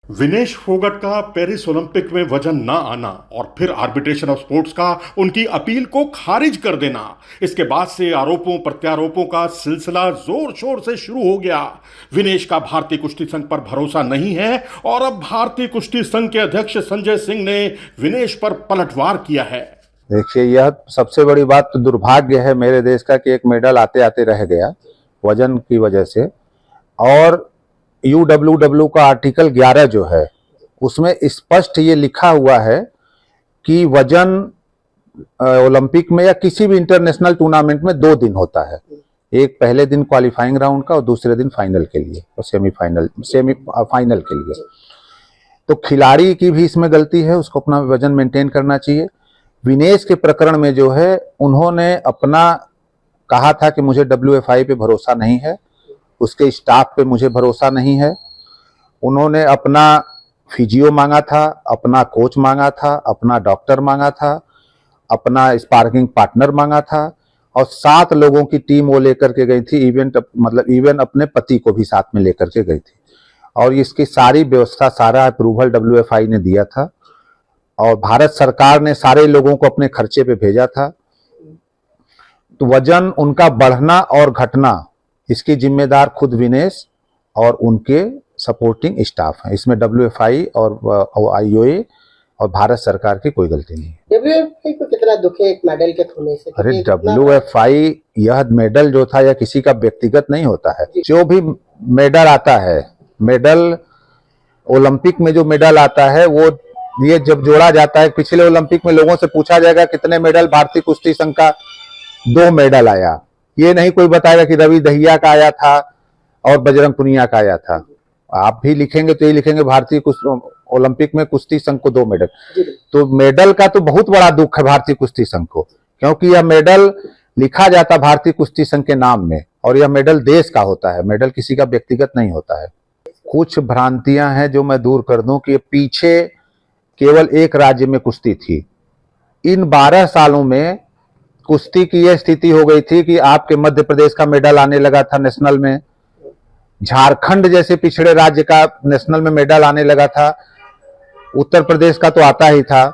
विनेश फोगट का Paris Olympic में वजन न आना और फिर आर्बिट्रेशन ऑफ स्पोर्ट्स का उनकी अपील को खारिज कर देना, इसके बाद से आरोपों प्रत्यारोपों का सिलसिला जोर शोर से शुरू हो गया। विनेश का भारतीय कुश्ती संघ पर भरोसा नहीं है और अब भारतीय कुश्ती संघ के अध्यक्ष संजय सिंह ने विनेश पर पलटवार किया है। देखिए, यह सबसे बड़ी बात तो दुर्भाग्य है मेरे देश का कि एक मेडल आते आते रह गया वजन की वजह से। और UWW का आर्टिकल 11 जो है उसमें स्पष्ट ये लिखा हुआ है कि वजन ओलंपिक में या किसी भी इंटरनेशनल टूर्नामेंट में 2 दिन होता है, एक पहले दिन क्वालिफाइंग राउंड का और दूसरे दिन फाइनल के लिए और सेमीफाइनल के लिए। तो खिलाड़ी की भी इसमें गलती है, उसको अपना वजन मेंटेन करना चाहिए। विनेश के प्रकरण में जो है उन्होंने अपना कहा था कि मुझे WFI पे भरोसा नहीं है, उसके स्टाफ पे मुझे भरोसा नहीं है। उन्होंने अपना फिजियो मांगा था, अपना कोच मांगा था, अपना डॉक्टर मांगा था, अपना स्पार्रिंग पार्टनर मांगा था और 7 लोगों की टीम वो लेकर के गई थी। इवन अपने पति को भी साथ में लेकर के गई थी और इसकी सारी व्यवस्था, सारा अप्रूवल WFI ने दिया था और भारत सरकार ने सारे लोगों को अपने खर्चे पे भेजा था। तो वजन उनका बढ़ना और घटना इसकी जिम्मेदार खुद विनेश और उनके सपोर्टिंग स्टाफ हैं। इसमें WFI और IOA और भारत सरकार की कोई गलती नहीं है। WFI को कितना दुख है एक मेडल के खोने से? अरे WFI, यह मेडल जो था यह किसी का व्यक्तिगत नहीं होता है। जो भी मेडल आता है, मेडल ओलंपिक में जो मेडल आता है वो ये जब जोड़ा जाता है, पिछले ओलंपिक में लोगों से पूछा जाएगा कितने मेडल भारतीय कुश्ती संघ का, 2 मेडल आया। ये नहीं कोई बताएगा कि रवि दहिया का आया था और बजरंग पुनिया का आया था। आप भी लिखेंगे तो ये लिखेंगे भारतीय ओलंपिक में कुश्ती संघ को 2 मेडल। तो मेडल का तो बहुत बड़ा दुख है भारतीय कुश्ती संघ को, क्योंकि यह मेडल लिखा जाता भारतीय कुश्ती संघ के नाम में और यह मेडल देश का होता है, मेडल किसी का व्यक्तिगत नहीं होता है। कुछ भ्रांतियां हैं जो मैं दूर कर दूं कि पीछे केवल एक राज्य में कुश्ती थी। इन 12 सालों में कुश्ती की यह स्थिति हो गई थी कि आपके मध्य प्रदेश का मेडल आने लगा था नेशनल में, झारखंड जैसे पिछड़े राज्य का नेशनल में मेडल आने लगा था, उत्तर प्रदेश का तो आता ही था,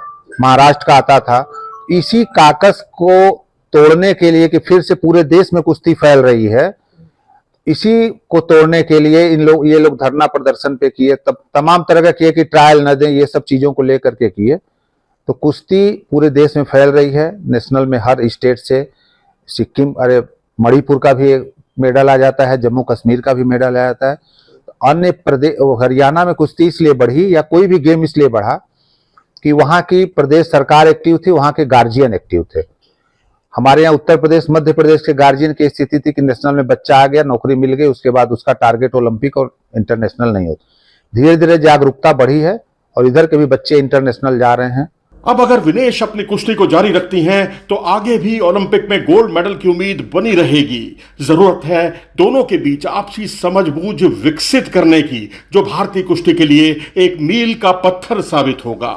महाराष्ट्र का आता था। इसी काकस को तोड़ने के लिए कि फिर से पूरे देश में कुश्ती फैल रही है, इसी को तोड़ने के लिए ये लोग धरना प्रदर्शन पे किए, तब तमाम तरह का किए कि ट्रायल न दें, ये सब चीजों को लेकर के किए। तो कुश्ती पूरे देश में फैल रही है, नेशनल में हर स्टेट से, सिक्किम, अरे मणिपुर का भी मेडल आ जाता है, जम्मू कश्मीर का भी मेडल आ जाता है। तो अन्य प्रदेश, हरियाणा में कुश्ती इसलिए बढ़ी या कोई भी गेम इसलिए बढ़ा कि वहाँ की प्रदेश सरकार एक्टिव थी, वहाँ के गार्जियन एक्टिव थे। हमारे यहाँ उत्तर प्रदेश, मध्य प्रदेश के गार्जियन की स्थिति थी कि नेशनल में बच्चा आ गया, नौकरी मिल गई, उसके बाद उसका टारगेट ओलंपिक और इंटरनेशनल नहीं होता। धीरे धीरे जागरूकता बढ़ी है और इधर के भी बच्चे इंटरनेशनल जा रहे हैं। अब अगर विनेश अपनी कुश्ती को जारी रखती हैं तो आगे भी ओलंपिक में गोल्ड मेडल की उम्मीद बनी रहेगी। जरूरत है दोनों के बीच आपसी समझबूझ विकसित करने की, जो भारतीय कुश्ती के लिए एक मील का पत्थर साबित होगा।